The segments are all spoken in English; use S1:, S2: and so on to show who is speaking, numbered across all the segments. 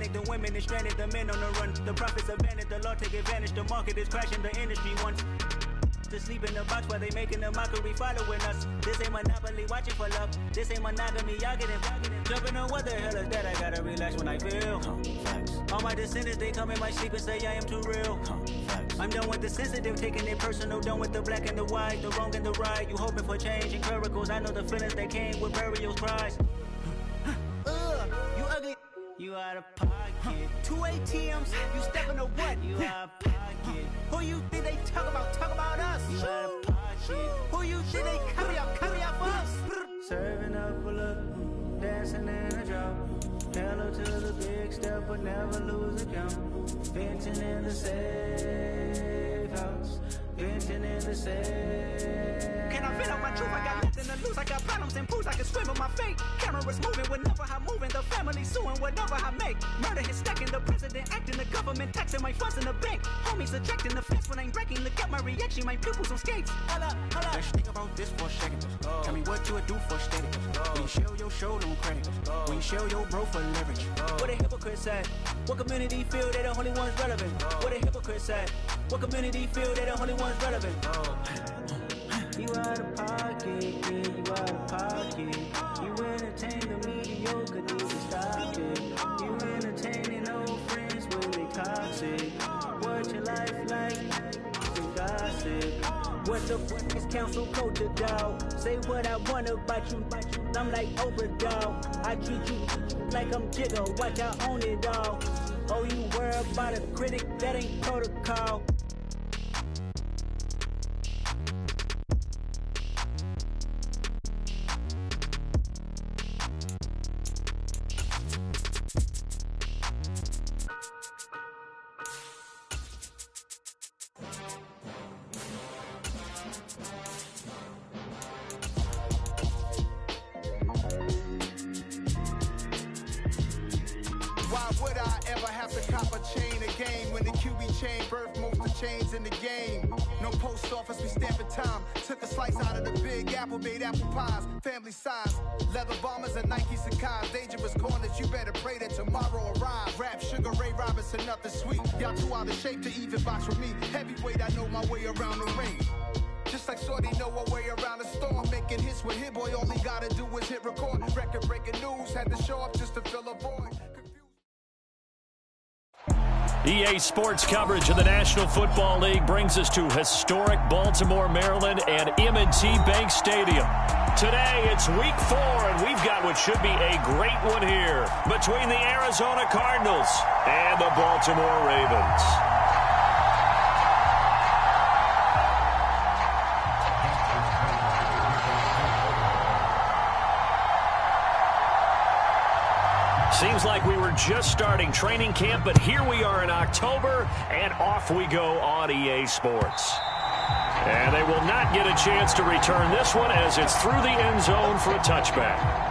S1: panic, the women is stranded, the men on the run. The profits abandoned, the law take advantage. The market is crashing, the industry wants to sleep in the box while they making a mockery following us. This ain't monopoly, watching for love. This ain't monogamy, y'all getting jumping on what the hell is that? I gotta relax when I feel. All my descendants, they come in my sleep and say I am too real. I'm done with the sensitive, taking it personal. Done with the black and the white, the wrong and the right. You hoping for change and miracles. I know the feelings that came with burial cries. You ugly. You out of pocket. 2 ATMs, you stepping to what? You out of pocket. Who you think they talk about us? You out of pocket. Who you think they carry out for us? Serving up a look, dancing in a drop. Hello to the big step, but never lose a count. Venting in the safe house. Venting in the safe. Can I vent out my truth? I got nothing to lose. I got bottoms and boots. I can swim with my fate. Cameras moving whenever I'm moving. The family suing whatever I make. Murder is stacking. The president acting. The government taxing my funds in the bank. Homies ejecting the fence when I'm breaking. Look at my reaction. My pupils on skates. Hold up.
S2: Let's think about this for a second. Tell me what you would do for steady. When you show your show, no credit. When you show your bro for leverage.
S1: What a hypocrite said. What community feel they the only ones relevant? What a hypocrite said. What community feel they the only ones relevant? You out of pocket, yeah, you out of pocket. You entertain the mediocre, need to stop it. You entertaining old friends when they toxic. What your life like? Some gossip. What the fuck is council culture, dog? Say what I want about you. I'm like Oprah, dog. I treat you like I'm Jigga. Watch I own it all. Oh, you worry about a critic? That ain't protocol.
S3: Why would I ever have to cop a chain again when the QB chain birthed most of the chains in the game? No post office, we stamping time. Took a slice out of the big apple, made apple pies, family size. Leather bombers and Nike Sacai's. Dangerous corners, you better pray that tomorrow arrives. Rap, Sugar Ray Robinson, nothing sweet. Y'all too out of shape to even box with me. Heavyweight, I know my way around the ring. Just like Shorty know her way around the storm. Making hits with Hit Boy, all he gotta do is hit record. Record breaking news, had to show up just to fill a void.
S4: EA Sports coverage of the National Football League brings us to historic Baltimore, Maryland, and M&T Bank Stadium. Today, it's Week 4, and we've got what should be a great one here between the Arizona Cardinals and the Baltimore Ravens. Seems like we were just starting training camp, but here we are in October, and off we go on EA Sports. And they will not get a chance to return this one as it's through the end zone for a touchback.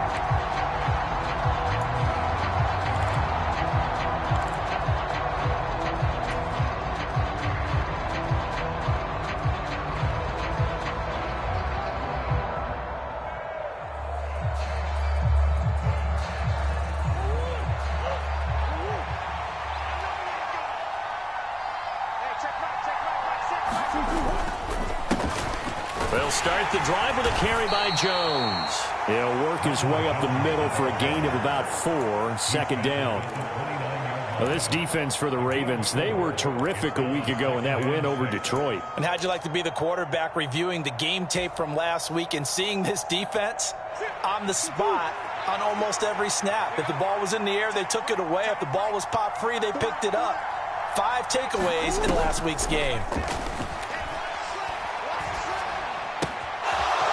S4: They'll start the drive with a carry by Jones. He'll work his way up the middle for a gain of about 4, second down. Well, this defense for the Ravens, they were terrific a week ago in that win over Detroit.
S5: And how'd you like to be the quarterback reviewing the game tape from last week and seeing this defense on the spot on almost every snap? If the ball was in the air, they took it away. If the ball was pop free, they picked it up. 5 takeaways in last week's game.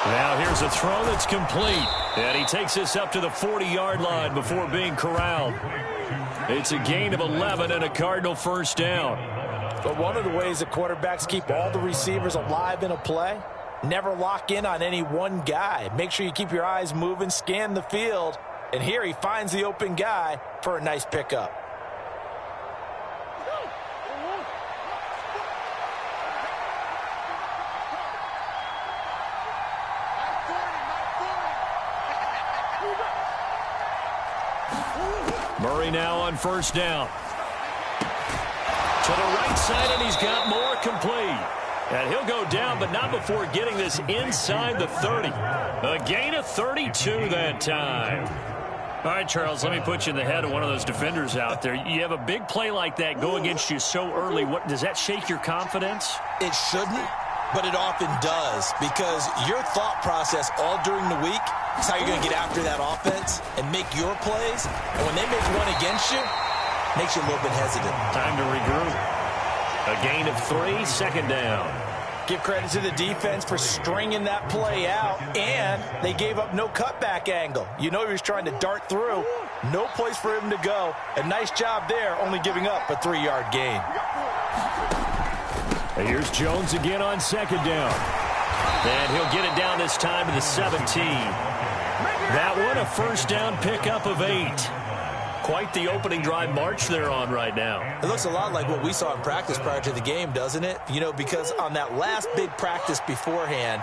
S4: Now here's a throw that's complete. And he takes this up to the 40-yard line before being corralled. It's a gain of 11 and a Cardinal first down.
S5: But one of the ways that quarterbacks keep all the receivers alive in a play, never lock in on any one guy. Make sure you keep your eyes moving, scan the field. And here he finds the open guy for a nice pickup.
S4: Murray now on first down. To the right side, and he's got more, complete. And he'll go down, but not before getting this inside the 30. A gain of 32 that time. All right, Charles, let me put you in the head of one of those defenders out there. You have a big play like that go against you so early. What does that shake your confidence?
S5: It shouldn't, but it often does, because your thought process all during the week is how you're going to get after that offense and make your plays. And when they make one against you, it makes you a little bit hesitant. Time to regroup. A gain of 3, second down. Give credit to the defense for stringing that play out, and they gave up no cutback angle. You know he was trying to dart through. No place for him to go. A nice job there, only giving up a 3-yard gain.
S4: And here's Jones again on second down. And he'll get it down this time to the 17. That one, a first down pickup of 8. Quite the opening drive march they're on right now.
S5: It looks a lot like what we saw in practice prior to the game, doesn't it? You know, because on that last big practice beforehand,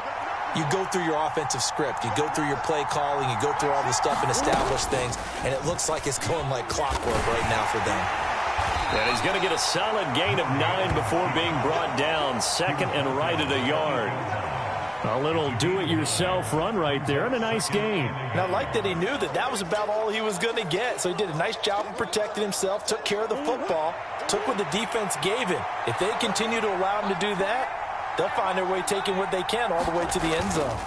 S5: you go through your offensive script. You go through your play calling. You go through all the stuff and establish things. And it looks like it's going like clockwork right now for them.
S4: And he's going to get a solid gain of 9 before being brought down. Second and right at a yard. A little do-it-yourself run right there and a nice game.
S5: And I like that he knew that that was about all he was going to get. So he did a nice job of protecting himself, took care of the football, took what the defense gave him. If they continue to allow him to do that, they'll find their way taking what they can all the way to the end zone.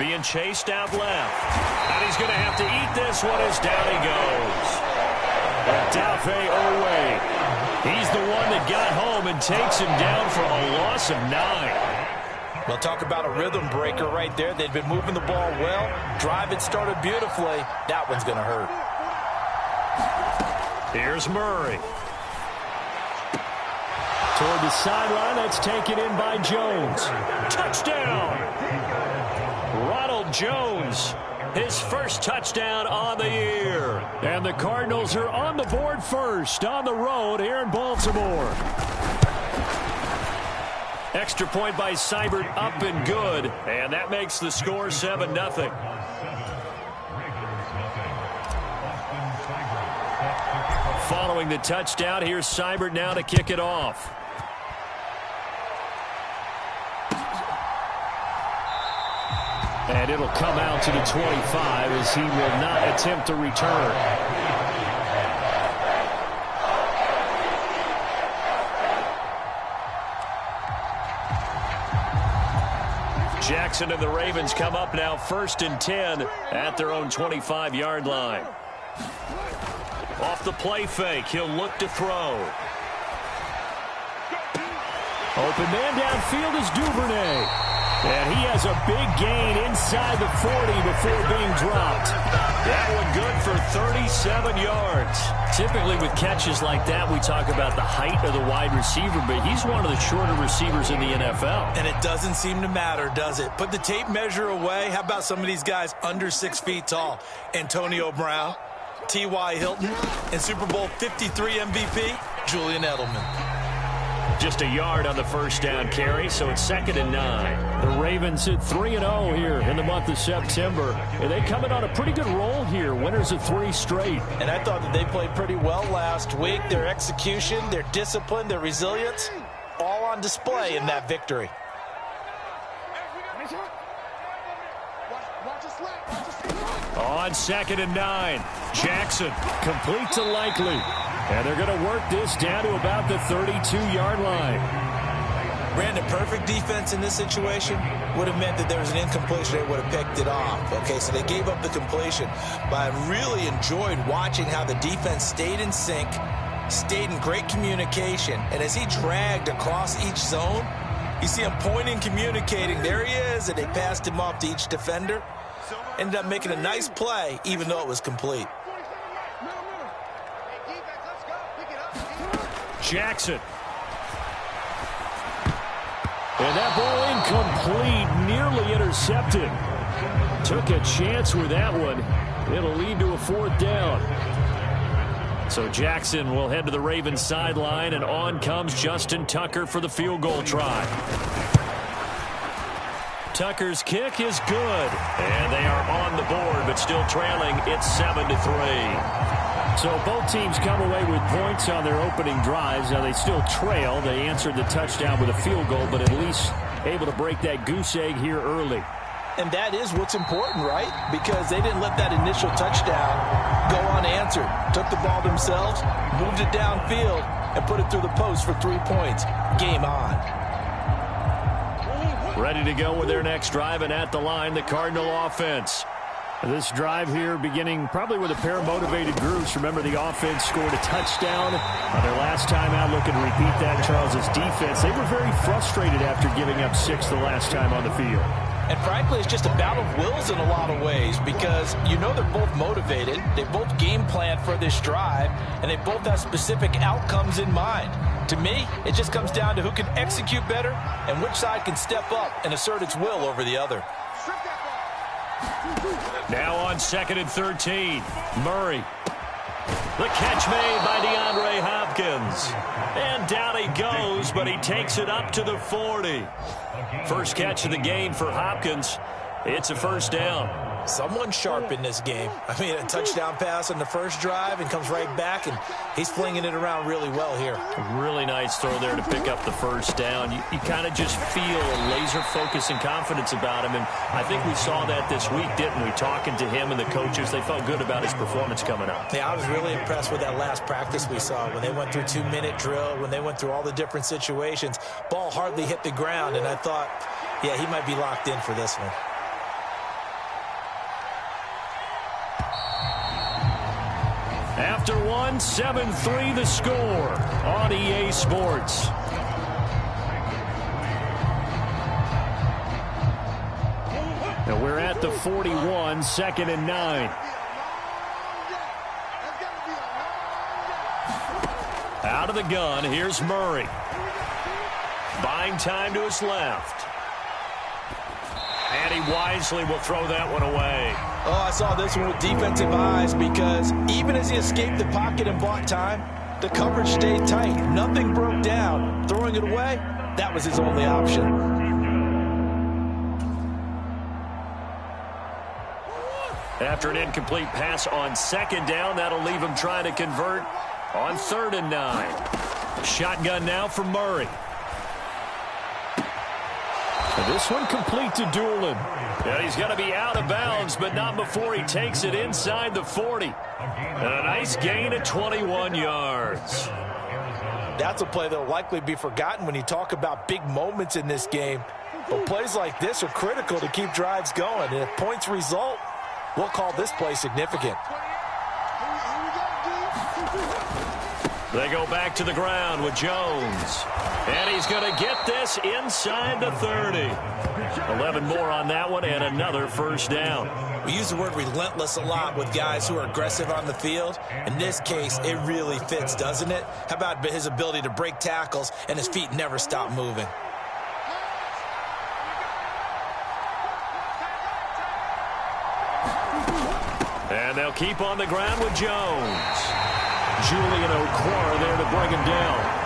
S4: Being chased out left. And he's going to have to eat this one as down he goes. Odafe Owe. He's the one that got home and takes him down for a loss of 9.
S5: Well, talk about a rhythm breaker right there. They've been moving the ball well. Drive it started beautifully. That one's going to hurt.
S4: Here's Murray. Toward the sideline, that's taken in by Jones. Touchdown! Ronald Jones, his first touchdown on the year. And the Cardinals are on the board first on the road here in Baltimore. Extra point by Seibert, up and good. And that makes the score 7-0. Following the touchdown, here's Seibert now to kick it off. And it'll come out to the 25 as he will not attempt to return. Jackson and the Ravens come up now 1st and 10 at their own 25-yard line. Off the play fake, he'll look to throw. Open man downfield is Duvernay. And he has a big gain inside the 40 before being dropped. That one good for 37 yards. Typically with catches like that, we talk about the height of the wide receiver, but he's one of the shorter receivers in the NFL.
S5: And it doesn't seem to matter, does it? Put the tape measure away. How about some of these guys under 6 feet tall? Antonio Brown, T.Y. Hilton, and Super Bowl 53 MVP, Julian Edelman.
S4: Just a yard on the first down carry, so it's 2nd and 9. The Ravens at 3-0 here in the month of September. And they come in on a pretty good roll here. Winners of 3 straight.
S5: And I thought that they played pretty well last week. Their execution, their discipline, their resilience, all on display in that victory.
S4: On 2nd and 9, Jackson complete to Likely. And they're going to work this down to about the 32-yard line.
S5: Brandon, perfect defense in this situation would have meant that there was an incompletion. They would have picked it off. Okay, so they gave up the completion. But I really enjoyed watching how the defense stayed in sync, stayed in great communication. And as he dragged across each zone, you see him pointing, communicating. There he is, and they passed him off to each defender. Ended up making a nice play, even though it was complete.
S4: Jackson. And that ball incomplete, nearly intercepted. Took a chance with that one. It'll lead to a 4th down. So Jackson will head to the Ravens sideline, and on comes Justin Tucker for the field goal try. Tucker's kick is good. And they are on the board, but still trailing. It's 7-3. So both teams come away with points on their opening drives. Now they still trail. They answered the touchdown with a field goal, but at least able to break that goose egg here early.
S5: And that is what's important, right? Because they didn't let that initial touchdown go unanswered. Took the ball themselves, moved it downfield, and put it through the post for 3 points. Game on.
S4: Ready to go with their next drive, and at the line, the Cardinal offense. This drive here beginning probably with a pair of motivated groups. Remember, the offense scored a touchdown on their last time out. Looking to repeat that. Charles's defense, they were very frustrated after giving up 6 the last time on the field.
S5: And frankly, it's just a battle of wills in a lot of ways because you know they're both motivated. They both game plan for this drive, and they both have specific outcomes in mind. To me, it just comes down to who can execute better and which side can step up and assert its will over the other.
S4: Now on 2nd and 13, Murray. The catch made by DeAndre Hopkins. And down he goes, but he takes it up to the 40. First catch of the game for Hopkins. It's a first down.
S5: Someone sharp in this game. I mean, a touchdown pass on the first drive and comes right back, and he's flinging it around really well here.
S4: A really nice throw there to pick up the first down. You kind of just feel a laser focus and confidence about him, and I think we saw that this week, didn't we? Talking to him and the coaches, they felt good about his performance coming up.
S5: Yeah, I was really impressed with that last practice we saw when they went through 2-minute drill, when they went through all the different situations. Ball hardly hit the ground, and I thought, yeah, he might be locked in for this one.
S4: After one, 7-3 the score on EA Sports. Now we're at the 41, 2nd and 9. Out of the gun, here's Murray. Buying time to his left. And he wisely will throw that one away.
S5: Oh, I saw this one with defensive eyes because even as he escaped the pocket and bought time, the coverage stayed tight. Nothing broke down. Throwing it away, that was his only option.
S4: After an incomplete pass on 2nd down, that'll leave him trying to convert on 3rd and 9. Shotgun now for Murray. And this one complete to Doolin. And he's going to be out of bounds, but not before he takes it inside the 40. And a nice gain of 21 yards.
S5: That's a play that will likely be forgotten when you talk about big moments in this game. But plays like this are critical to keep drives going. And if points result, we'll call this play significant.
S4: They go back to the ground with Jones. And he's going to get this inside the 30. 11 more on that one and another first down.
S5: We use the word relentless a lot with guys who are aggressive on the field. In this case, it really fits, doesn't it? How about his ability to break tackles and his feet never stop moving?
S4: And they'll keep on the ground with Jones. Julian Okwara there to bring him down.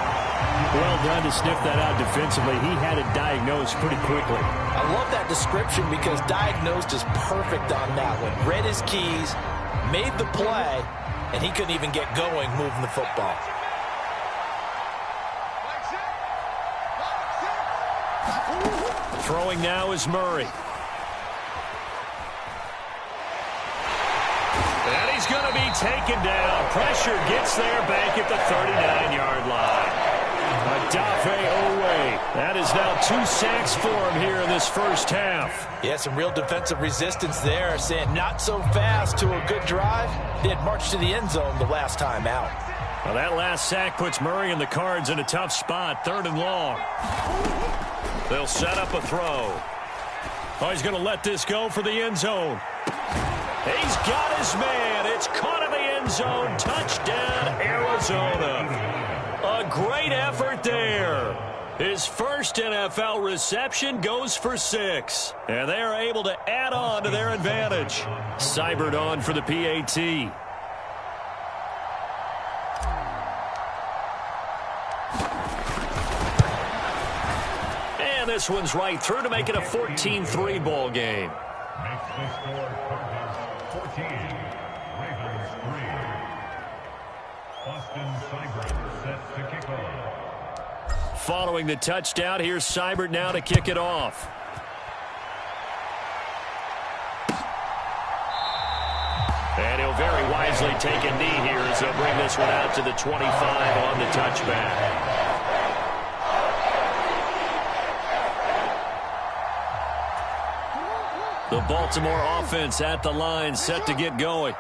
S4: Well done to sniff that out defensively. He had it diagnosed pretty quickly.
S5: I love that description because diagnosed is perfect on that one. Read his keys, made the play, and he couldn't even get going moving the football.
S4: Throwing now is Murray. And he's going to be taken down. Pressure gets there back at the 39-yard line. Adafe Owe. That is now 2 sacks for him here in this first half.
S5: Yeah, some real defensive resistance there, saying not so fast to a good drive. They had marched to the end zone the last time out.
S4: Well, that last sack puts Murray and the Cards in a tough spot, 3rd and long. They'll set up a throw. Oh, he's going to let this go for the end zone. He's got his man. It's caught in the end zone. Touchdown, Arizona. A great effort there. His first NFL reception goes for 6. And they are able to add on to their advantage. Seibert on for the PAT. And this one's right through to make it a 14-3 ball game.
S6: Makes the score Cardinals 14, Ravens 3. Austin Seibert set to kick off.
S4: Following the touchdown, here's Seibert now to kick it off. And he'll very wisely take a knee here as he'll bring this one out to the 25 on the touchback. The Baltimore offense at the line set to get going.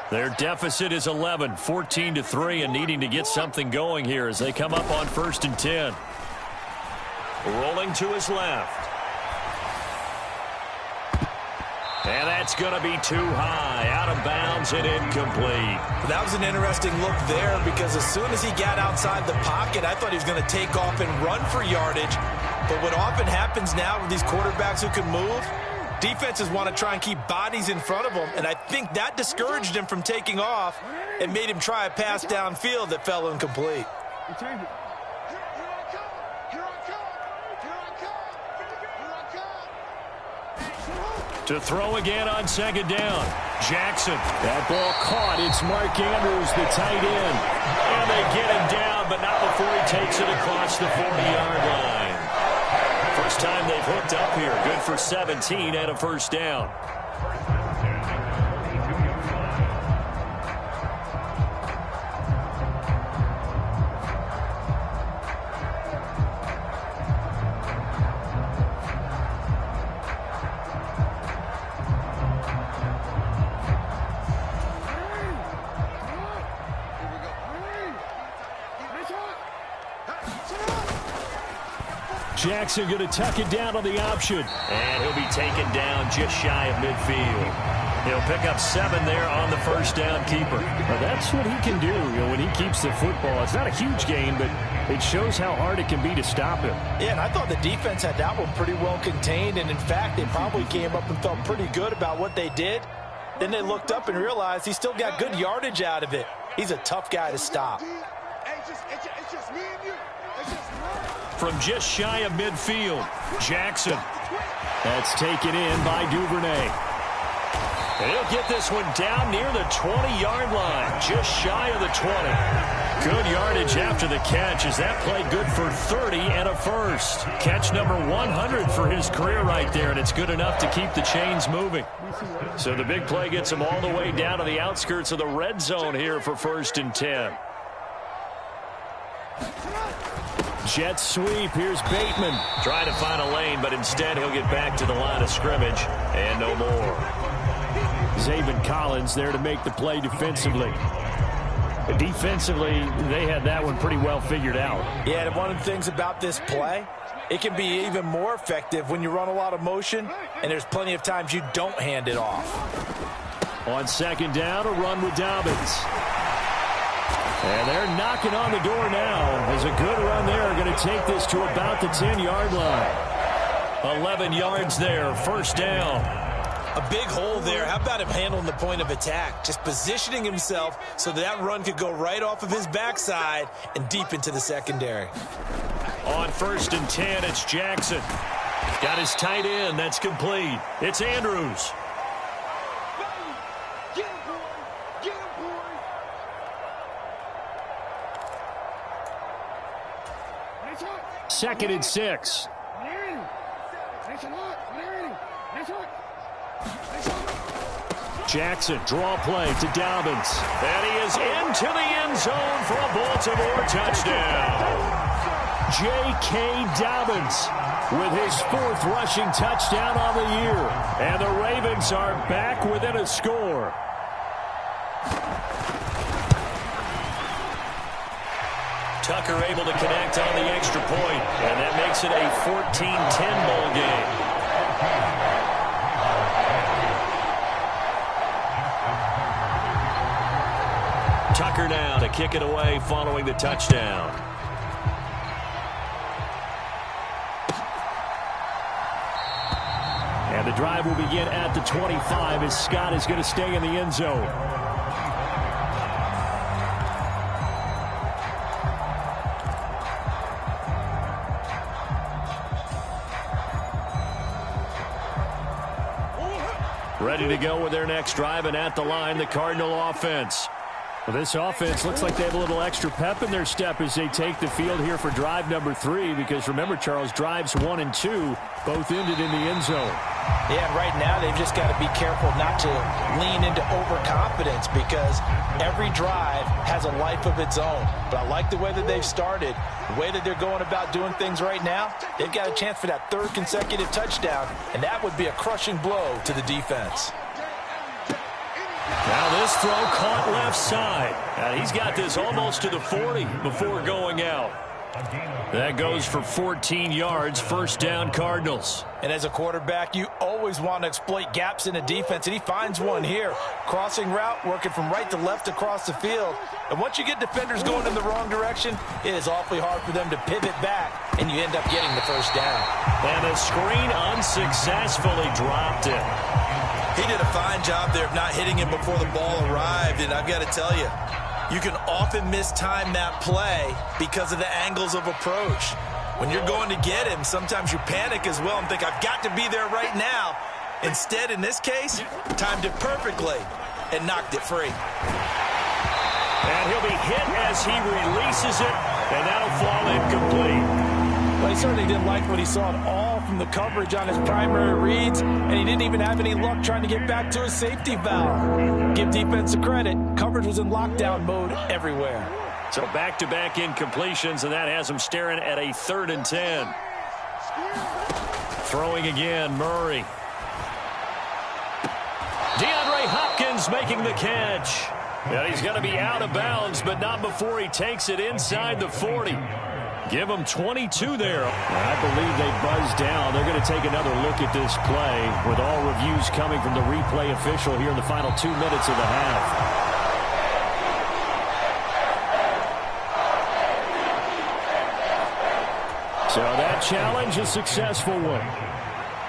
S4: Their deficit is 11, 14-3, and needing to get something going here as they come up on 1st and 10. Rolling to his left. And that's going to be too high, out of bounds and incomplete.
S5: That was an interesting look there because as soon as he got outside the pocket, I thought he was going to take off and run for yardage. But what often happens now with these quarterbacks who can move, defenses want to try and keep bodies in front of them, and I think that discouraged him from taking off and made him try a pass downfield that fell incomplete.
S4: To throw again on 2nd down. Jackson. That ball caught. It's Mark Andrews, the tight end. And they get him down, but not before he takes it across the 40-yard line. First time they've hooked up here. Good for 17 and a 1st down. Jackson going to tuck it down on the option. And he'll be taken down just shy of midfield. He'll pick up 7 there on the 1st down keeper. Well, that's what he can do, when he keeps the football. It's not a huge gain, but it shows how hard it can be to stop him.
S5: Yeah, and I thought the defense had that one pretty well contained. And, in fact, they probably came up and felt pretty good about what they did. Then they looked up and realized he still got good yardage out of it. He's a tough guy to stop.
S3: It's just me and you.
S4: From just shy of midfield, Jackson. That's taken in by Duvernay. And he'll get this one down near the 20-yard line, just shy of the 20. Good yardage after the catch as that play good for 30 and a 1st. Catch number 100 for his career right there, and it's good enough to keep the chains moving. So the big play gets him all the way down to the outskirts of the red zone here for 1st and 10. Jet sweep. Here's Bateman. Trying to find a lane, but instead he'll get back to the line of scrimmage. And no more. Zaven Collins there to make the play defensively. Defensively, they had that one pretty well figured out.
S5: Yeah, and one of the things about this play, it can be even more effective when you run a lot of motion, and there's plenty of times you don't hand it off.
S4: On 2nd down, a run with Dobbins. And they're knocking on the door now. There's a good run there. Going to take this to about the 10-yard line. 11 yards there. 1st down.
S5: A big hole there. How about him handling the point of attack? Just positioning himself so that run could go right off of his backside and deep into the secondary.
S4: On 1st and 10, it's Jackson. Got his tight end. That's complete. It's Andrews. 2nd and 6. Jackson, draw play to Dobbins. And he is into the end zone for a Baltimore touchdown. J.K. Dobbins with his 4th rushing touchdown on the year. And the Ravens are back within a score. Tucker able to connect on the extra point, and that makes it a 14-10 ball game. Tucker now to kick it away following the touchdown. And the drive will begin at the 25 as Scott is going to stay in the end zone. Ready to go with their next drive, and at the line, the Cardinal offense. Well, this offense looks like they have a little extra pep in their step as they take the field here for drive number 3, because remember, Charles, drives 1 and 2 both ended in the end zone.
S5: Yeah, and right now they've just got to be careful not to lean into overconfidence, because every drive has a life of its own. But I like the way that they've started, the way that they're going about doing things right now. They've got a chance for that 3rd consecutive touchdown, and that would be a crushing blow to the defense.
S4: Now this throw caught left side. He's got this almost to the 40 before going out. That goes for 14 yards, first down Cardinals.
S5: And as a quarterback, you always want to exploit gaps in the defense, and he finds one here. Crossing route, working from right to left across the field. And once you get defenders going in the wrong direction, it is awfully hard for them to pivot back, and you end up getting the first down.
S4: And the screen unsuccessfully dropped it.
S5: He did a fine job there of not hitting him before the ball arrived, and I've got to tell you, you can often mistime that play because of the angles of approach. When you're going to get him, sometimes you panic as well and think, I've got to be there right now. Instead, in this case, timed it perfectly and knocked it free.
S4: And he'll be hit as he releases it, and that'll fall incomplete.
S5: Well, he certainly didn't like what he saw at all from the coverage on his primary reads, and he didn't even have any luck trying to get back to his safety valve. Give defense the credit. Coverage was in lockdown mode everywhere.
S4: So back-to-back incompletions, and that has him staring at a 3rd and 10. Throwing again, Murray. DeAndre Hopkins making the catch. And he's going to be out of bounds, but not before he takes it inside the 40. Give them 22 there. I believe they buzzed down. They're going to take another look at this play with all reviews coming from the replay official here in the final 2 minutes of the half. So that challenge, a successful one.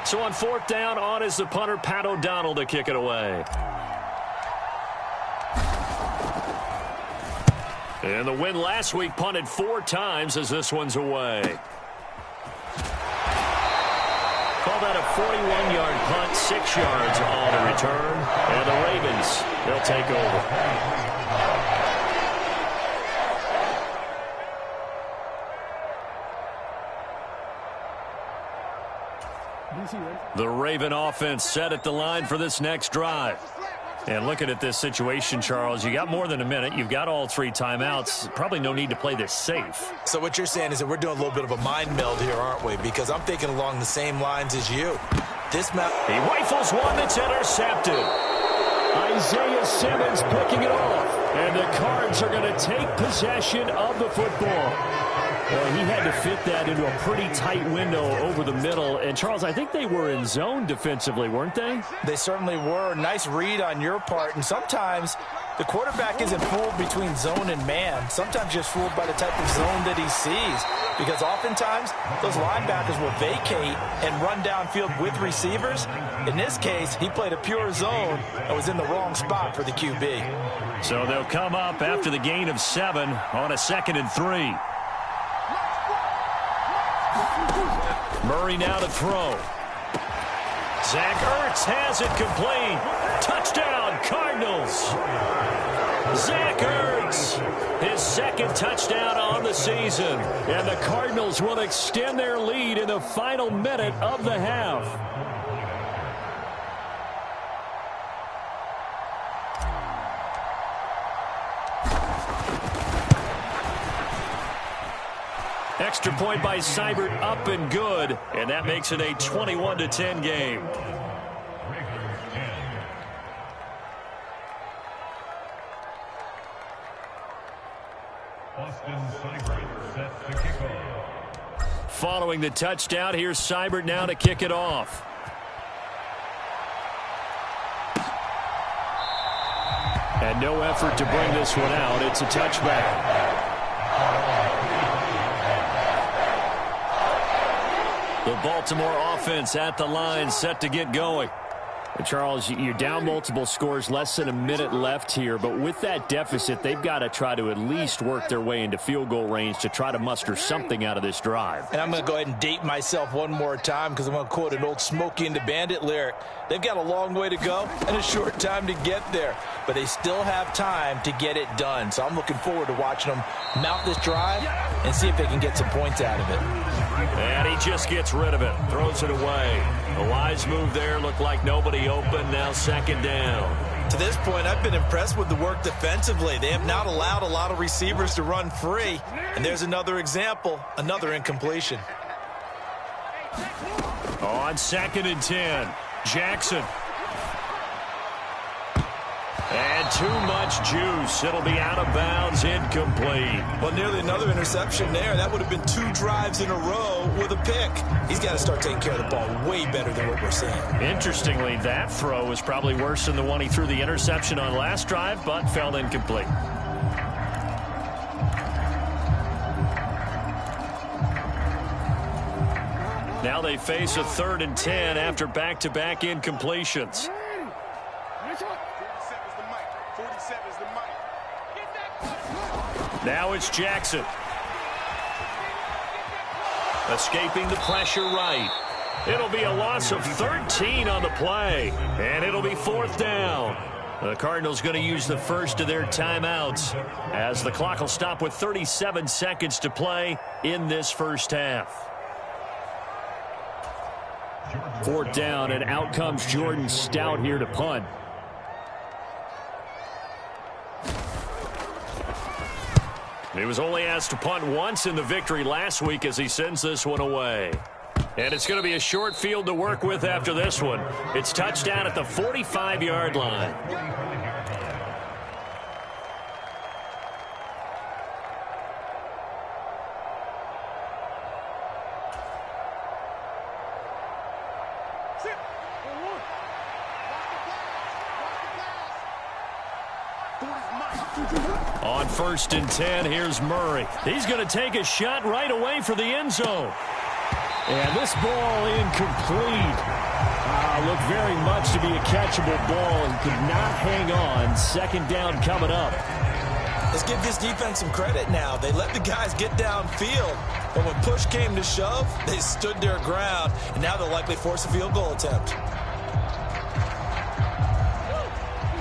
S4: So on 4th down, on is the punter, Pat O'Donnell, to kick it away. And the win last week punted 4 times as this one's away. Call that a 41-yard punt, 6 yards on the return. And the Ravens, they'll take over. The Raven offense set at the line for this next drive. And looking at this situation, Charles, you got more than a minute. You've got all 3 timeouts. Probably no need to play this safe.
S5: So what you're saying is that we're doing a little bit of a mind meld here, aren't we? Because I'm thinking along the same lines as you. This map.
S4: He rifles one that's intercepted. Isaiah Simmons picking it off. And the Cards are going to take possession of the football. Well, he had to fit that into a pretty tight window over the middle. And, Charles, I think they were in zone defensively, weren't they?
S5: They certainly were. Nice read on your part. And sometimes the quarterback isn't fooled between zone and man. Sometimes just fooled by the type of zone that he sees. Because oftentimes those linebackers will vacate and run downfield with receivers. In this case, he played a pure zone and was in the wrong spot for the QB.
S4: So they'll come up after the gain of 7 on a 2nd and 3. Murray now to throw. Zach Ertz has it complete. Touchdown, Cardinals. Zach Ertz, his 2nd touchdown on the season. And the Cardinals will extend their lead in the final minute of the half. Extra point by Seibert, up and good, and that makes it a 21-10 game. Following the touchdown, here's Seibert now to kick it off. And no effort to bring this one out. It's a touchback. The Baltimore offense at the line, set to get going. Charles, you're down multiple scores, less than a minute left here, but with that deficit, they've got to try to at least work their way into field goal range to try to muster something out of this drive.
S5: And I'm going to go ahead and date myself one more time because I'm going to quote an old Smokey and the Bandit lyric. They've got a long way to go and a short time to get there, but they still have time to get it done. So I'm looking forward to watching them mount this drive and see if they can get some points out of it.
S4: And he just gets rid of it, throws it away. A wise move there, looked like nobody open, now second down.
S5: To this point, I've been impressed with the work defensively. They have not allowed a lot of receivers to run free. And there's another example, another incompletion.
S4: On 2nd and 10, Jackson. And too much juice. It'll be out of bounds, incomplete.
S5: Well, nearly another interception there. That would have been 2 drives in a row with a pick. He's got to start taking care of the ball way better than what we're seeing.
S4: Interestingly, that throw was probably worse than the one he threw the interception on last drive, but fell incomplete. Now they face a 3rd and 10 after back-to-back incompletions. Now it's Jackson. Escaping the pressure right. It'll be a loss of 13 on the play, and it'll be 4th down. The Cardinals going to use the first of their timeouts as the clock will stop with 37 seconds to play in this first half. 4th down, and out comes Jordan Stout here to punt. He was only asked to punt once in the victory last week as he sends this one away. And it's going to be a short field to work with after this one. It's touchdown at the 45-yard line. On 1st and 10, here's Murray. He's going to take a shot right away for the end zone. And this ball incomplete. Looked very much to be a catchable ball and could not hang on. 2nd down coming up.
S5: Let's give this defense some credit now. They let the guys get downfield, but when push came to shove, they stood their ground, and now they'll likely force a field goal attempt.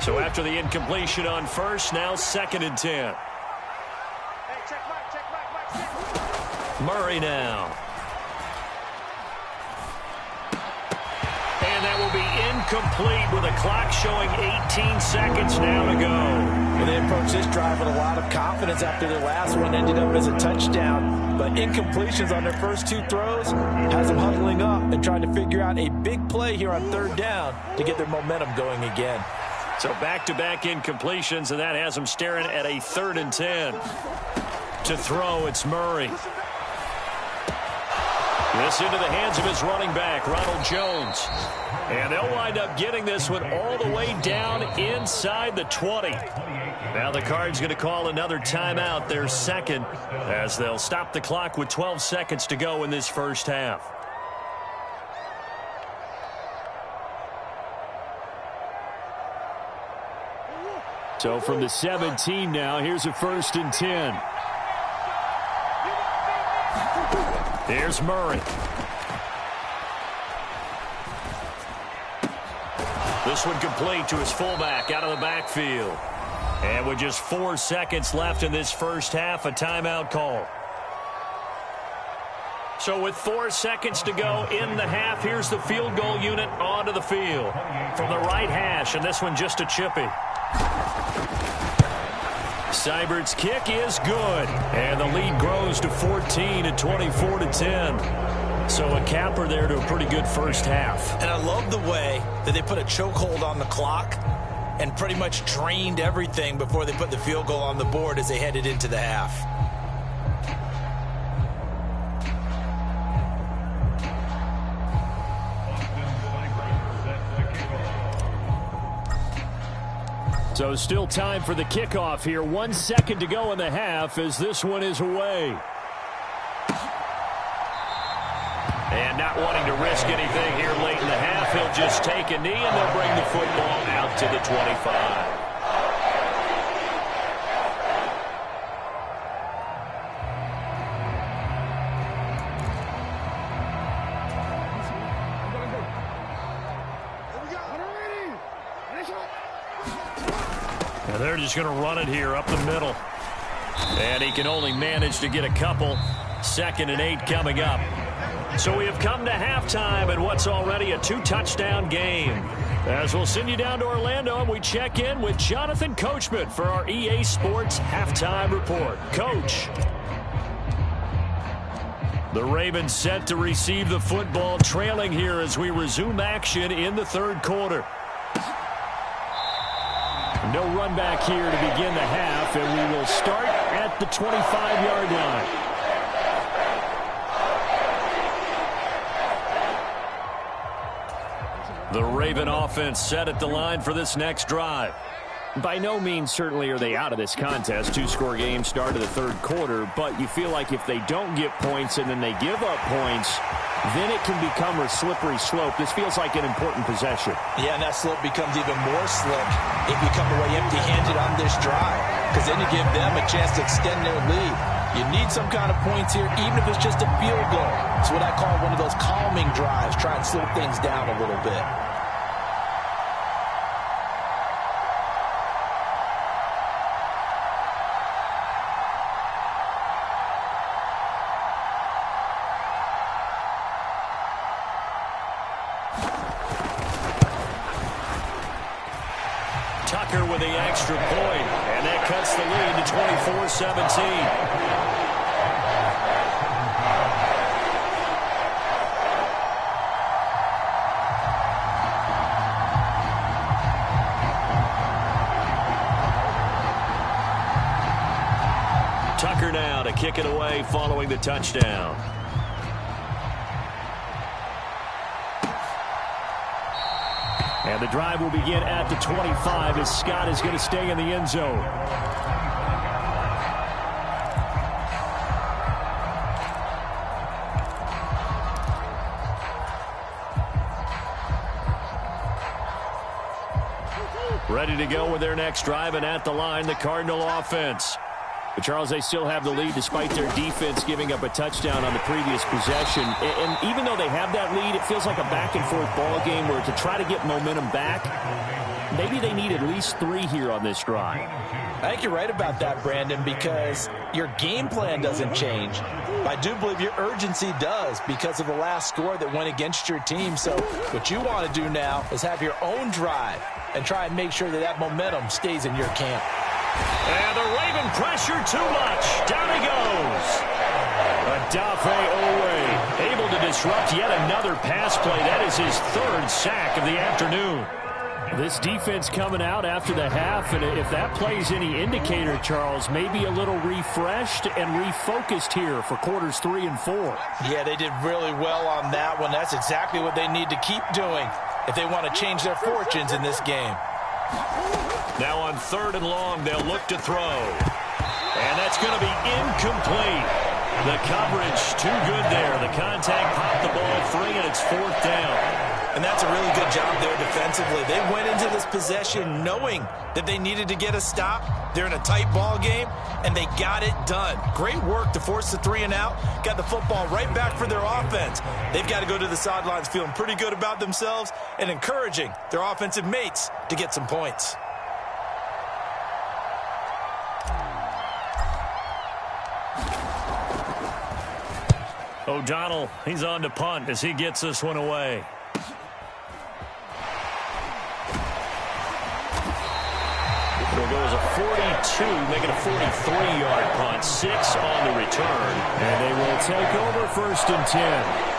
S4: So after the incompletion on 1st, now 2nd and 10. Murray now. And that will be incomplete with a clock showing 18 seconds now to go.
S5: Well, they approached this drive with a lot of confidence after their last one ended up as a touchdown. But incompletions on their first 2 throws has them huddling up and trying to figure out a big play here on 3rd down to get their momentum going again.
S4: So back-to-back incompletions, and that has them staring at a 3rd and 10. To throw, it's Murray. This into the hands of his running back, Ronald Jones. And they'll wind up getting this one all the way down inside the 20. Now the Cards going to call another timeout, their 2nd, as they'll stop the clock with 12 seconds to go in this first half. So from the 17 now, here's a 1st and 10. Here's Murray. This one complete to his fullback out of the backfield. And with just 4 seconds left in this first half, a timeout call. So with 4 seconds to go in the half, here's the field goal unit onto the field. From the right hash, and this one just a chippy. Seibert's kick is good, and the lead grows to 14 at 24-10. So a capper there to a pretty good first half.
S5: And I love the way that they put a chokehold on the clock and pretty much drained everything before they put the field goal on the board as they headed into the half.
S4: So still time for the kickoff here. 1 second to go in the half as this one is away. And not wanting to risk anything here late in the half, enough, he'll just take a knee, and they'll bring the football out to the 25. And they're just going to run it here up the middle. And he can only manage to get a couple. 2nd and 8 coming up. So we have come to halftime in what's already a 2-touchdown game. As we'll send you down to Orlando, and we check in with Jonathan Coachman for our EA Sports Halftime Report. Coach. The Ravens set to receive the football, trailing here as we resume action in the 3rd quarter. No run back here to begin the half, and we will start at the 25-yard line. The Raven offense set at the line for this next drive. By no means certainly are they out of this contest. 2-score game start of the 3rd quarter, but you feel like if they don't get points and then they give up points, then it can become a slippery slope. This feels like an important possession. Yeah, and that slope becomes even more slick if you come away empty-handed on this drive, because then you give them a chance to extend their lead. You need some kind of points here, even if it's just a field goal. It's what I call one of those calming drives. Try and slow things down a little bit. Tucker with the extra point, and that cuts the lead to 24-17. Tucker now to kick it away following the touchdown. And the drive will begin at the 25 as Scott is going to stay in the end zone. Ready to go with their next drive, and at the line, the Cardinal offense. But, Charles, they still have the lead despite their defense giving up a touchdown on the previous possession. And even though they have that lead, it feels like a back-and-forth ball game where to try to get momentum back, maybe they need at least 3 here on this drive. I think you're right about that, Brandon, because your game plan doesn't change. I do believe your urgency does because of the last score that went against your team. So what you want to do now is have your own drive and try and make sure that that momentum stays in your camp. And the Raven pressure too much. Down he goes. Adafe Owe able to disrupt yet another pass play. That is his 3rd sack of the afternoon. This defense coming out after the half, and if that plays any indicator, Charles, maybe a little refreshed and refocused here for quarters 3 and 4. Yeah, they did really well on that one. That's exactly what they need to keep doing if they want to change their fortunes in this game. Now on 3rd and long, they'll look to throw. And that's going to be incomplete. The coverage too good there. The contact popped the ball free, and it's 4th down. And that's a really good job there defensively. They went into this possession knowing that they needed to get a stop. They're in a tight ball game, and they got it done. Great work to force the 3 and out. Got the football right back for their offense. They've got to go to the sidelines feeling pretty good about themselves and encouraging their offensive mates to get some points. O'Donnell, he's on to punt as he gets this one away. It'll go as a 42, make it a 43-yard punt. 6 on the return. And they will take over 1st and 10.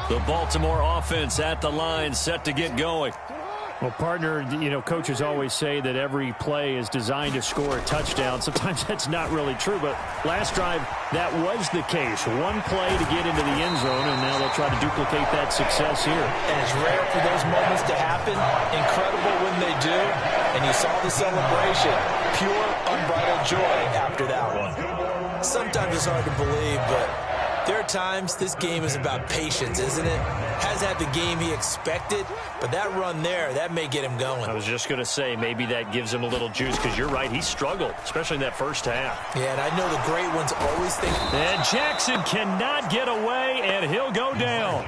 S4: The Baltimore offense at the line, set to get going. Well, partner, coaches always say that every play is designed to score a touchdown. Sometimes that's not really true, but last drive, that was the case. One play to get into the end zone, and now they'll try to duplicate that success here.
S5: And it's rare for those moments to happen. Incredible when they do. And you saw the celebration. Pure, unbridled joy after that one. Sometimes it's hard to believe, but there are times this game is about patience, isn't it? Has had the game he expected, but that run there, that may get him going.
S4: I was just going to say, maybe that gives him a little juice, because you're right, he struggled, especially in that first half.
S5: Yeah, and I know the great ones always think.
S4: And Jackson cannot get away, and he'll go down.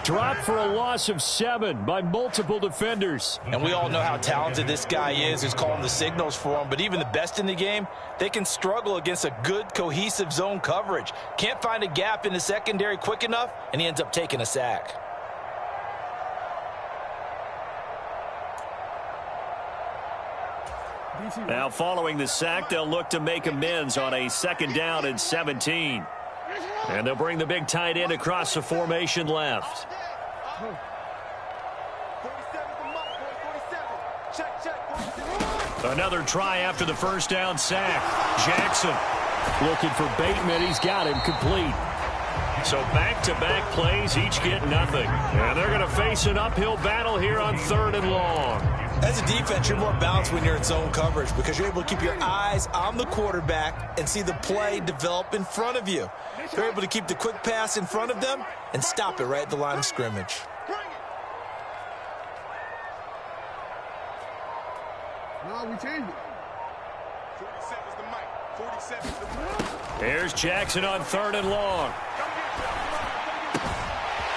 S4: Dropped for a loss of 7 by multiple defenders.
S5: And we all know how talented this guy is who's calling the signals for him, but even the best in the game, they can struggle against a good, cohesive zone coverage. Can't find a gap in the secondary quick enough, and he ends up taking a sack.
S4: Now following the sack, they'll look to make amends on a 2nd down and 17. And they'll bring the big tight end across the formation left. Another try after the first down sack. Jackson looking for Bateman. He's got him complete. So back-to-back plays, each get nothing. And they're going to face an uphill battle here on 3rd and long.
S5: As a defense, you're more balanced when you're in zone coverage because you're able to keep your eyes on the quarterback and see the play develop in front of you. You're able to keep the quick pass in front of them and stop it right at the line of scrimmage.
S3: No, we changed it. 47's the mic. 47's the mic.
S4: Here's Jackson on 3rd and long.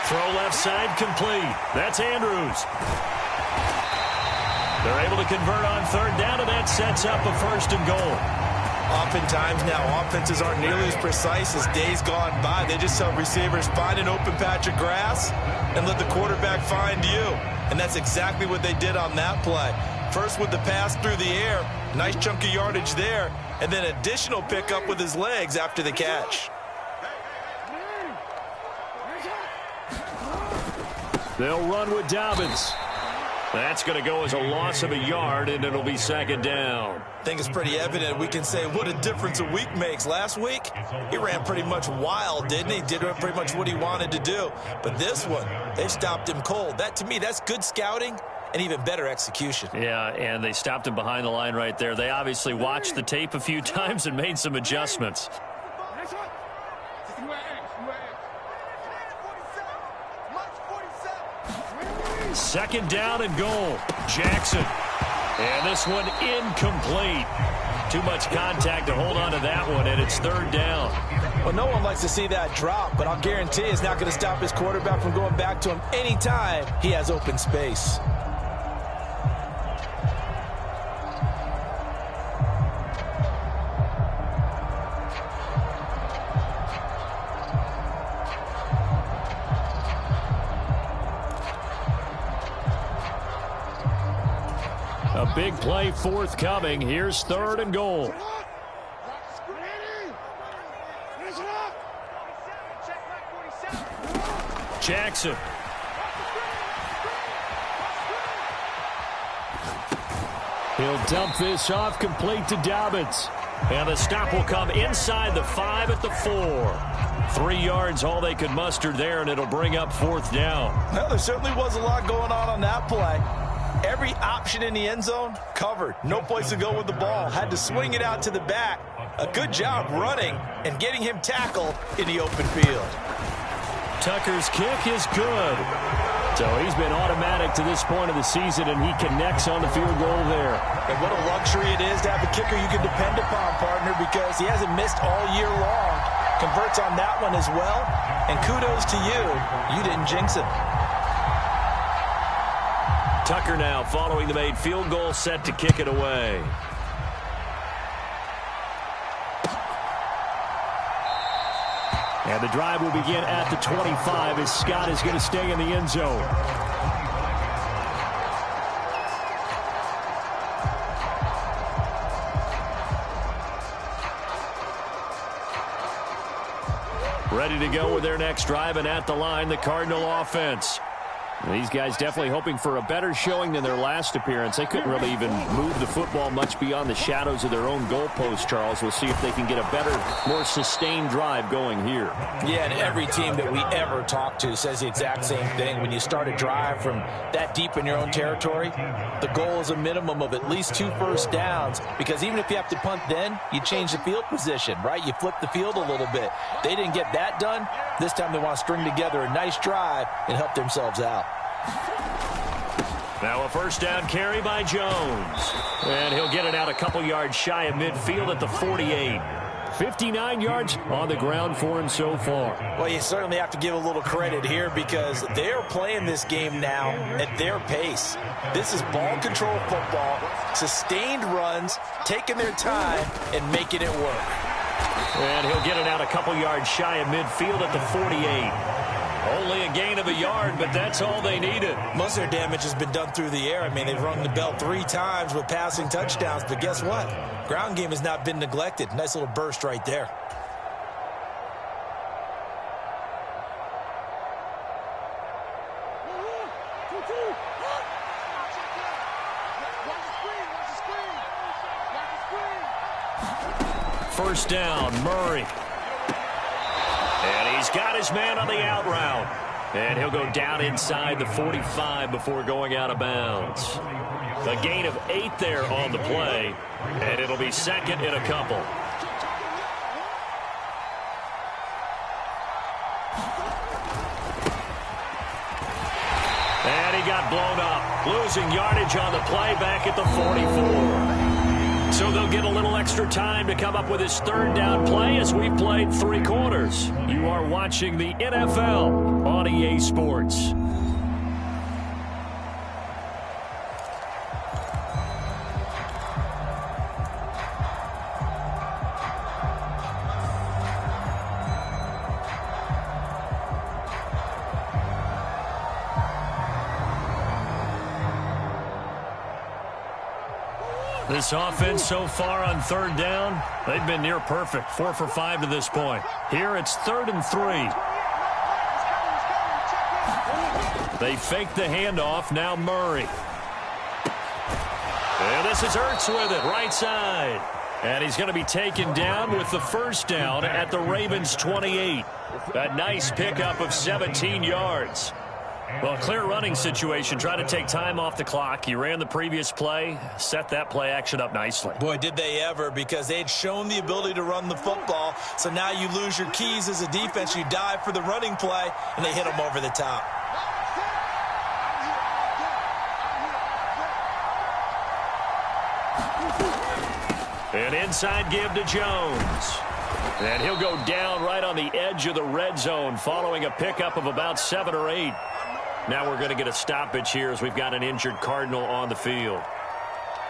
S4: Throw left side complete. That's Andrews. They're able to convert on 3rd down, and that sets up a 1st and goal.
S5: Oftentimes now, offenses aren't nearly as precise as days gone by. They just tell receivers, find an open patch of grass and let the quarterback find you. And that's exactly what they did on that play. First with the pass through the air, nice chunk of yardage there, and then additional pickup with his legs after the catch.
S4: They'll run with Dobbins. That's going to go as a loss of a yard, and it'll be 2nd down.
S5: I think it's pretty evident. We can say what a difference a week makes. Last week, he ran pretty much wild, didn't he? Did pretty much what he wanted to do. But this one, they stopped him cold. That, to me, that's good scouting and even better execution.
S4: Yeah, and they stopped him behind the line right there. They obviously watched the tape a few times and made some adjustments. 2nd down and goal. Jackson. And this one incomplete. Too much contact to hold on to that one, and it's 3rd down.
S5: Well, no one likes to see that drop, but I'll guarantee it's not going to stop his quarterback from going back to him anytime he has open space.
S4: A big play forthcoming. Here's 3rd and goal. Jackson. He'll dump this off complete to Dobbins. And the stop will come inside the 5 at the 4. 3 yards all they could muster there, and it'll bring up 4th down.
S5: Well, there certainly was a lot going on that play. Every option in the end zone covered. No place to go with the ball. Had to swing it out to the back. A good job running and getting him tackled in the open field.
S4: Tucker's kick is good. So he's been automatic to this point of the season, and he connects on the field goal there.
S5: And what a luxury it is to have a kicker you can depend upon, partner, because he hasn't missed all year long. Converts on that one as well. And kudos to you. You didn't jinx him.
S4: Tucker now following the made field goal, set to kick it away. And the drive will begin at the 25 as Scott is going to stay in the end zone. Ready to go with their next drive, and at the line, the Cardinal offense. These guys definitely hoping for a better showing than their last appearance. They couldn't really even move the football much beyond the shadows of their own goalpost, Charles. We'll see if they can get a better, more sustained drive going here.
S5: Yeah, and every team that we ever talk to says the exact same thing. When you start a drive from that deep in your own territory, the goal is a minimum of at least 2 first downs, because even if you have to punt then, you change the field position, right? You flip the field a little bit. They didn't get that done. This time they want to string together a nice drive and help themselves out.
S4: Now a first down carry by Jones. And he'll get it out a couple yards shy of midfield at the 48. 59 yards on the ground for him so far.
S5: Well, you certainly have to give a little credit here because they're playing this game now at their pace. This is ball control football, sustained runs, taking their time, and making it work.
S4: And he'll get it out a couple yards shy of midfield at the 48. Only a gain of a yard, but that's all they needed.
S5: Most of their damage has been done through the air. I mean, they've rung the bell 3 times with passing touchdowns, but guess what? Ground game has not been neglected. Nice little burst right there.
S4: First down, Murray. And he's got his man on the out route. And he'll go down inside the 45 before going out of bounds. A gain of 8 there on the play. And it'll be second and a couple. And he got blown up. Losing yardage on the play back at the 44. So they'll get a little extra time to come up with his third down play as we've played 3 quarters. You are watching the NFL on EA Sports. This offense so far on third down, they've been near perfect. 4 for 5 to this point. Here it's 3rd and 3. They fake the handoff. Now Murray. And this is Ertz with it, right side. And he's going to be taken down with the first down at the Ravens' 28. A nice pickup of 17 yards. Well, clear running situation. Try to take time off the clock. He ran the previous play, set that play action up nicely.
S5: Boy, did they ever, because they had shown the ability to run the football. So now you lose your keys as a defense. You dive for the running play, and they hit him over the top.
S4: An inside give to Jones. And he'll go down right on the edge of the red zone following a pickup of about 7 or 8. Now we're going to get a stoppage here as we've got an injured Cardinal on the field.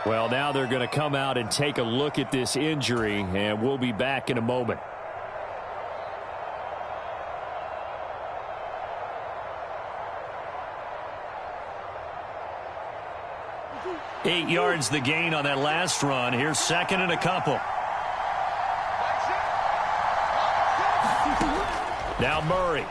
S4: Well, now they're going to come out and take a look at this injury, and we'll be back in a moment. Eight yards the gain on that last run. Here's 2nd and a couple. Now Murray.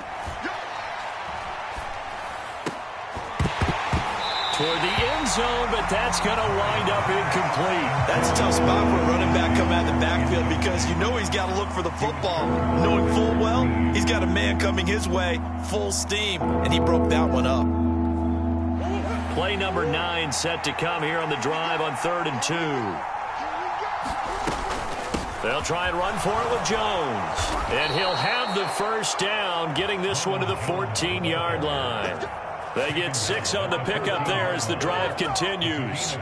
S4: Toward the end zone, but that's going to wind up incomplete.
S5: That's a tough spot for a running back coming out of the backfield because you know he's got to look for the football. Knowing full well, he's got a man coming his way, full steam, and he broke that one up.
S4: Play number 9 set to come here on the drive on 3rd and 2. They'll try and run for it with Jones. And he'll have the first down, getting this one to the 14-yard line. They get 6 on the pickup there as the drive continues.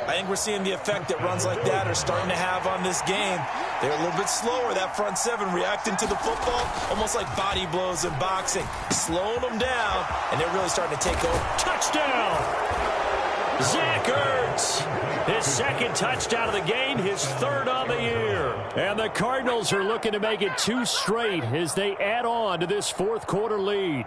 S5: I think we're seeing the effect that runs like that are starting to have on this game. They're a little bit slower, that front 7, reacting to the football, almost like body blows in boxing. Slowing them down, and they're really starting to take over.
S4: Touchdown! Zach Ertz, his 2nd touchdown of the game, his 3rd on the year. And the Cardinals are looking to make it 2 straight as they add on to this 4th quarter lead.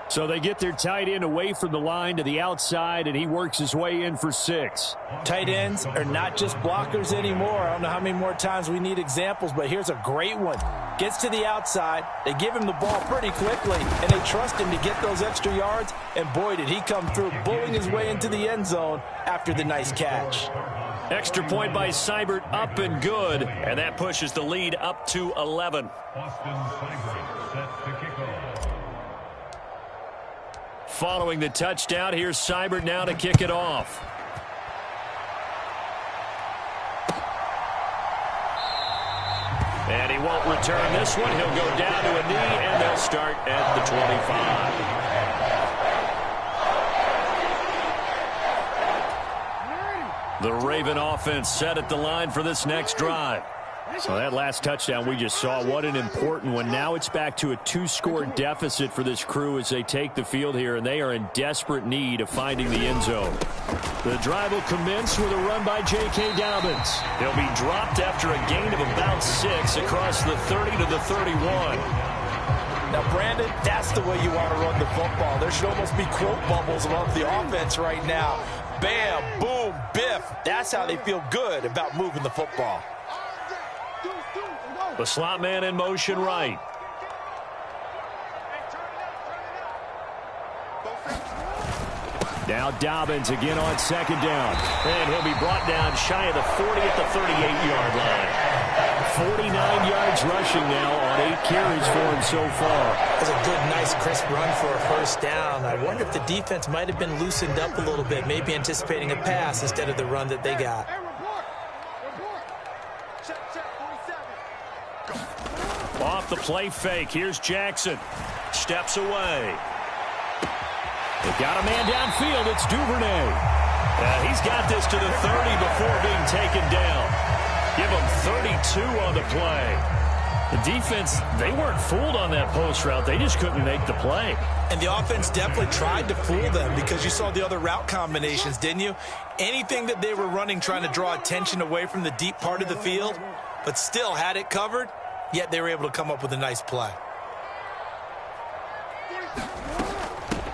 S4: So they get their tight end away from the line to the outside, and he works his way in for 6.
S5: Tight ends are not just blockers anymore. I don't know how many more times we need examples, but here's a great one. Gets to the outside, they give him the ball pretty quickly, and they trust him to get those extra yards, and boy, did he come through, bullying his way into the end zone after the nice catch.
S4: Extra point by Seibert, up and good, and that pushes the lead up to 11.
S6: Austin Seibert set to kick off.
S4: Following the touchdown, here's Seibert now to kick it off. And he won't return this one. He'll go down to a knee, and they'll start at the 25. The Raven offense set at the line for this next drive. So that last touchdown we just saw, what an important one. Now it's back to a 2-score deficit for this crew as they take the field here, and they are in desperate need of finding the end zone. The drive will commence with a run by J.K. Dobbins. He'll be dropped after a gain of about 6 across the 30 to the 31.
S5: Now, Brandon, that's the way you want to run the football. There should almost be quote bubbles above the offense right now. Bam, boom, biff. That's how they feel good about moving the football.
S4: The slot man in motion right. Now Dobbins again on second down. And he'll be brought down shy of the 40 at the 38-yard line. 49 yards rushing now on 8 carries for him so far.
S5: That's a good, nice, crisp run for a first down. I wonder if the defense might have been loosened up a little bit, maybe anticipating a pass instead of the run that they got.
S4: Off the play fake. Here's Jackson. Steps away. They got a man downfield. It's Duvernay. He's got this to the 30 before being taken down. Give him 32 on the play. The defense, they weren't fooled on that post route. They just couldn't make the play.
S5: And the offense definitely tried to fool them because you saw the other route combinations, didn't you? Anything that they were running trying to draw attention away from the deep part of the field, but still had it covered. Yet they were able to come up with a nice play.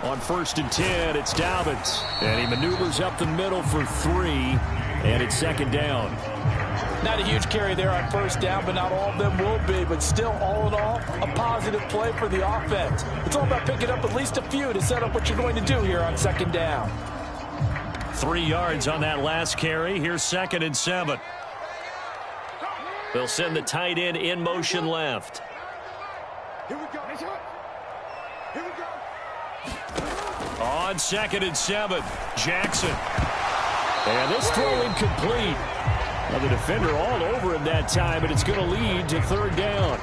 S4: On 1st and 10, it's Dobbins. And he maneuvers up the middle for 3. And it's second down.
S5: Not a huge carry there on first down, but not all of them will be. But still, all in all, a positive play for the offense. It's all about picking up at least a few to set up what you're going to do here on second down.
S4: 3 yards on that last carry. Here's 2nd and 7. They'll send the tight end in motion left.
S3: Here we go. Here we go.
S4: On 2nd and 7, Jackson. And this throw incomplete. Now the defender all over him that time, and it's going to lead to 3rd down.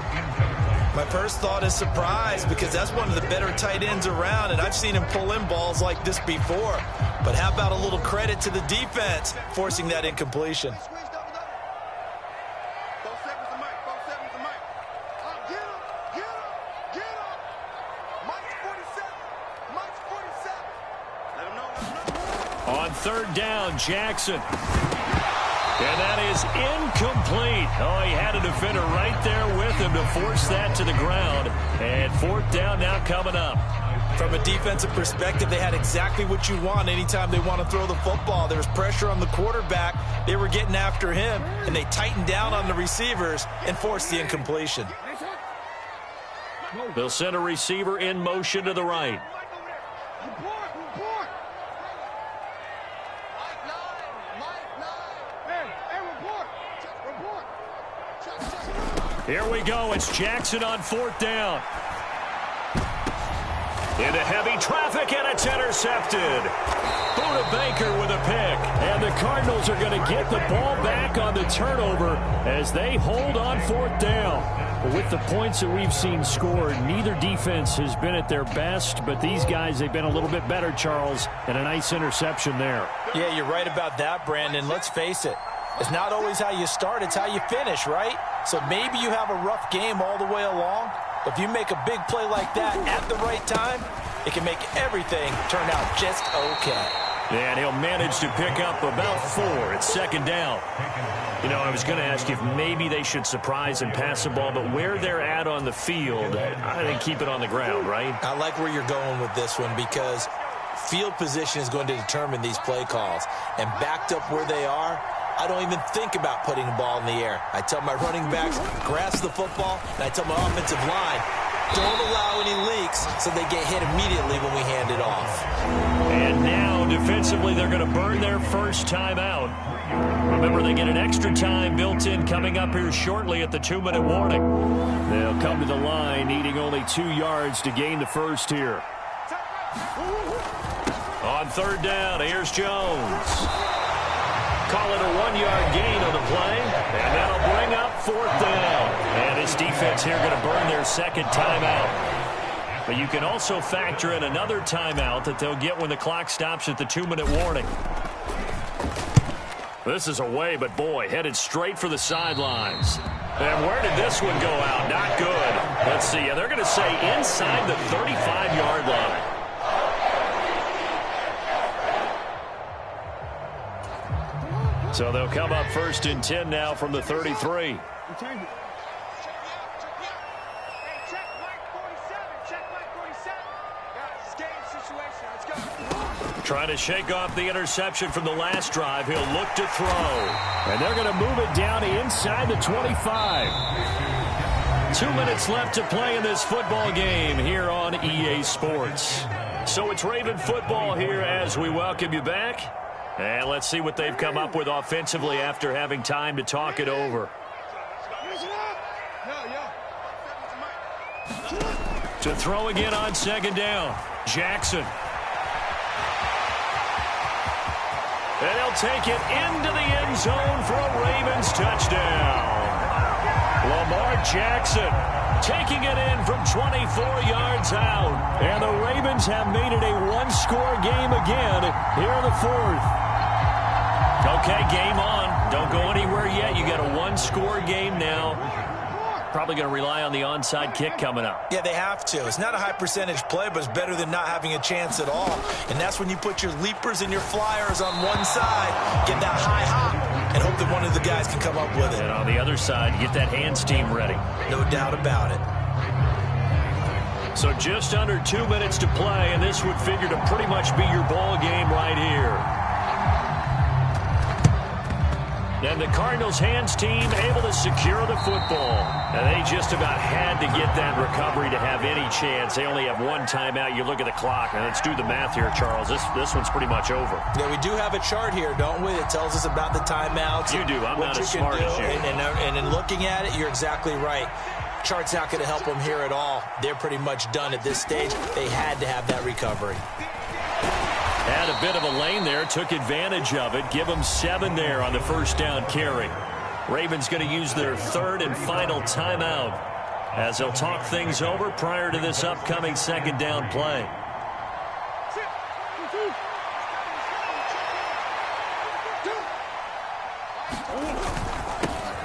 S5: My first thought is surprise because that's one of the better tight ends around, and I've seen him pull in balls like this before. But how about a little credit to the defense forcing that incompletion?
S4: On 3rd down, Jackson. And that is incomplete. Oh, he had a defender right there with him to force that to the ground. And 4th down now coming up.
S5: From a defensive perspective, they had exactly what you want anytime they want to throw the football. There was pressure on the quarterback. They were getting after him, and they tightened down on the receivers and forced the incompletion.
S4: They'll send a receiver in motion to the right. Here we go. It's Jackson on 4th down. Into heavy traffic, and it's intercepted. Buda Baker with a pick. And the Cardinals are going to get the ball back on the turnover as they hold on 4th down. But with the points that we've seen scored, neither defense has been at their best, but these guys, they've been a little bit better, Charles, and a nice interception there.
S5: Yeah, you're right about that, Brandon. Let's face it. It's not always how you start, it's how you finish, right? So maybe you have a rough game all the way along, but if you make a big play like that at the right time, it can make everything turn out just okay.
S4: And he'll manage to pick up about 4. It's second down. You know, I was going to ask you if maybe they should surprise and pass the ball, but where they're at on the field, I think keep it on the ground, right?
S5: I like where you're going with this one because field position is going to determine these play calls. And backed up where they are, I don't even think about putting the ball in the air. I tell my running backs, grasp the football, and I tell my offensive line, don't allow any leaks so they get hit immediately when we hand it off.
S4: And now, defensively, they're going to burn their first timeout. Remember, they get an extra time built in coming up here shortly at the 2-minute warning. They'll come to the line needing only 2 yards to gain the first here. On third down, here's Jones. Call it a 1-yard gain on the play, and that'll bring up 4th down. And his defense here going to burn their second timeout. But you can also factor in another timeout that they'll get when the clock stops at the 2-minute warning. This is away, but boy, headed straight for the sidelines. And where did this one go out? Not good. Let's see. They're going to say inside the 35-yard line. So they'll come up 1st and 10 now from the 33. Trying to shake off the interception from the last drive. He'll look to throw. And they're going to move it down inside the 25. 2 minutes left to play in this football game here on EA Sports. So it's Raven football here as we welcome you back. And let's see what they've come up with offensively after having time to talk it over. To throw again on second down. Jackson. And he'll take it into the end zone for a Ravens touchdown. Lamar Jackson taking it in from 24 yards out. And the Ravens have made it a one-score game again here in the 4th. Okay, game on. Don't go anywhere yet. You got a one-score game now. Probably going to rely on the onside kick coming up.
S5: Yeah, they have to. It's not a high-percentage play, but it's better than not having a chance at all. And that's when you put your leapers and your flyers on one side, get that high hop, and hope that one of the guys can come up with it.
S4: And on the other side, get that hands team ready.
S5: No doubt about it.
S4: So just under 2 minutes to play, and this would figure to pretty much be your ball game right here. And the Cardinals' hands team able to secure the football. And they just about had to get that recovery to have any chance. They only have one timeout. You look at the clock. And let's do the math here, Charles. This one's pretty much over.
S5: Yeah, we do have a chart here, don't we? It tells us about the timeouts.
S4: You do. I'm not as smart as you.
S5: And in looking at it, you're exactly right. Chart's not going to help them here at all. They're pretty much done at this stage. They had to have that recovery.
S4: Had a bit of a lane there, took advantage of it. Give them 7 there on the first down carry. Ravens going to use their 3rd and final timeout as they'll talk things over prior to this upcoming second down play.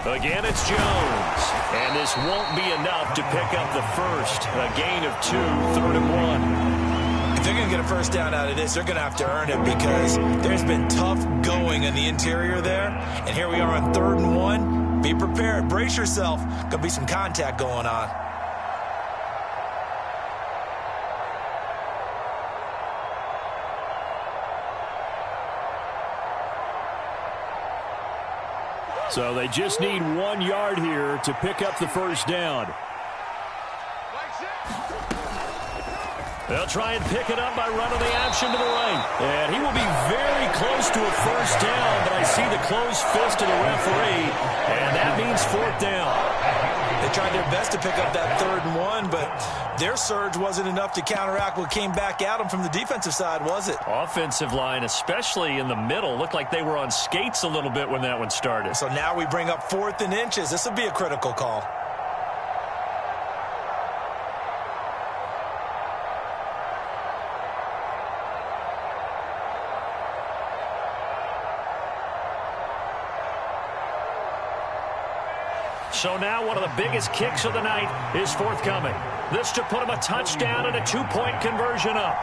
S4: Again, it's Jones. And this won't be enough to pick up the first. A gain of 2, 3rd and 1.
S5: If they're going to get a first down out of this, they're going to have to earn it because there's been tough going in the interior there. And here we are on 3rd and 1. Be prepared. Brace yourself. Going to be some contact going on.
S4: So they just need 1 yard here to pick up the first down. They'll try and pick it up by running the option to the right. And he will be very close to a first down, but I see the closed fist of the referee, and that means 4th down.
S5: They tried their best to pick up that 3rd and 1, but their surge wasn't enough to counteract what came back at them from the defensive side, was it?
S4: Offensive line, especially in the middle, looked like they were on skates a little bit when that one started.
S5: So now we bring up 4th and inches. This will be a critical call.
S4: So now one of the biggest kicks of the night is forthcoming. This to put him a touchdown and a 2-point conversion up.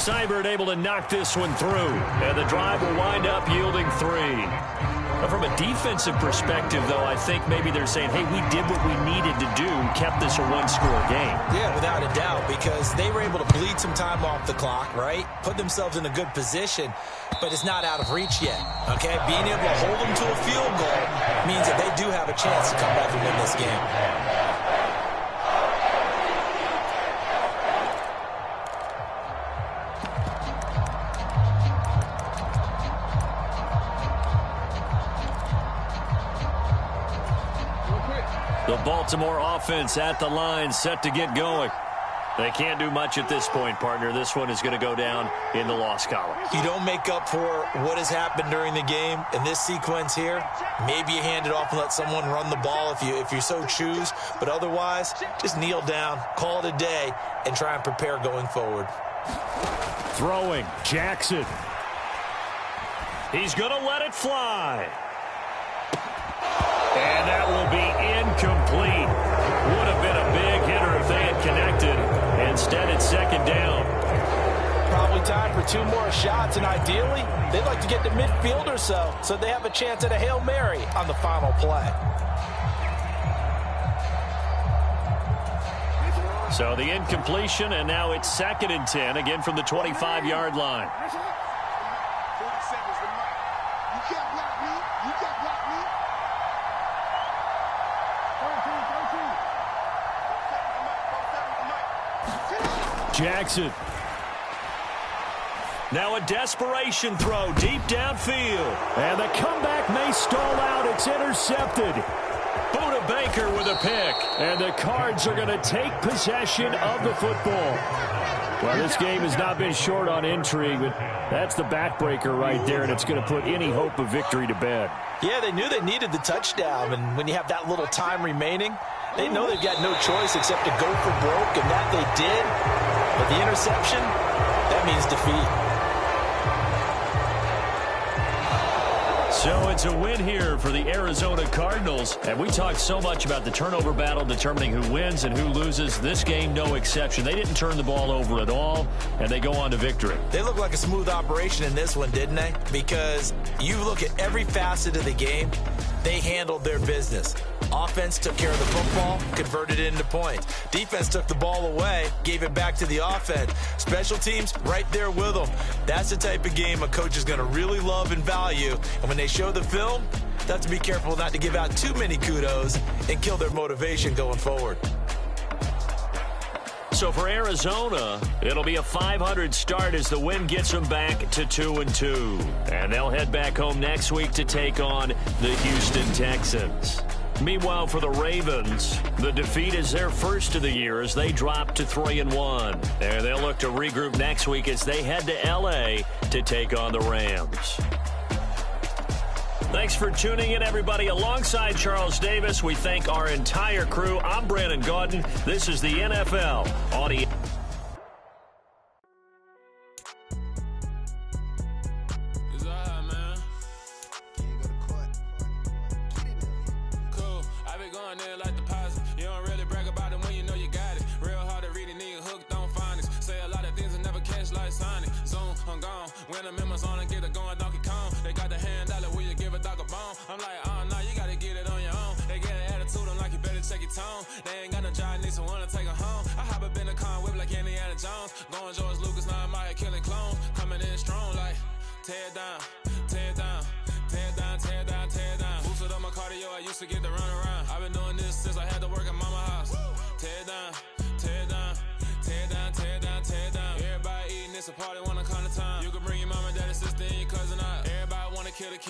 S4: Seibert able to knock this one through. And the drive will wind up yielding 3. But from a defensive perspective, though, I think maybe they're saying, hey, we did what we needed to do and kept this a one-score game.
S5: Yeah, without a doubt, because they were able to bleed some time off the clock, right? Put themselves in a good position, but it's not out of reach yet, okay? Being able to hold them to a field goal means that they do have a chance to come back and win this game.
S4: The Baltimore offense at the line, set to get going. They can't do much at this point, partner. This one is going to go down in the loss column.
S5: You don't make up for what has happened during the game in this sequence here. Maybe you hand it off and let someone run the ball if you so choose. But otherwise, just kneel down, call it a day, and try and prepare going forward.
S4: Throwing, Jackson. He's going to let it fly. And that will be incomplete. Would have been a big hitter if they had connected. Instead, it's second down.
S5: Probably time for 2 more shots, and ideally, they'd like to get to midfield or so they have a chance at a Hail Mary on the final play.
S4: So the incompletion, and now it's 2nd and 10, again from the 25-yard line. Jackson. Now a desperation throw deep downfield. And the comeback may stall out. It's intercepted. Buda Baker with a pick. And the Cards are going to take possession of the football. Well, this game has not been short on intrigue, but that's the backbreaker right there, and it's going to put any hope of victory to bed.
S5: Yeah, they knew they needed the touchdown, and when you have that little time remaining, they know they've got no choice except to go for broke, and that they did. But the interception, that means defeat.
S4: So it's a win here for the Arizona Cardinals. And we talked so much about the turnover battle determining who wins and who loses. This game, no exception. They didn't turn the ball over at all, and they go on to victory.
S5: They look like a smooth operation in this one, didn't they? Because you look at every facet of the game, they handled their business. Offense took care of the football, converted it into points. Defense took the ball away, gave it back to the offense. Special teams, right there with them. That's the type of game a coach is going to really love and value. And when they show the film, they have to be careful not to give out too many kudos and kill their motivation going forward.
S4: So for Arizona, it'll be a 500 start as the win gets them back to 2-2. And they'll head back home next week to take on the Houston Texans. Meanwhile, for the Ravens, the defeat is their first of the year as they drop to 3-1. And they'll look to regroup next week as they head to L.A. to take on the Rams. Thanks for tuning in, everybody. Alongside Charles Davis, we thank our entire crew. I'm Brandon Gaudin. This is the NFL Audio.
S7: They ain't got no job, need someone to take her home. I hop up in the car, whip like Indiana Jones. Going George Lucas, now I'm out here killing clones. Coming in strong like, tear down, tear down, tear down, tear down, tear down. Boosted up my cardio, I used to get to run around. I've been doing this since I had to work at mama house. Tear down, tear down, tear down, tear down, tear down. Everybody eating, it's a party, wanna come to time. You can bring your mama, daddy, sister, and your cousin out. Everybody wanna kill the king.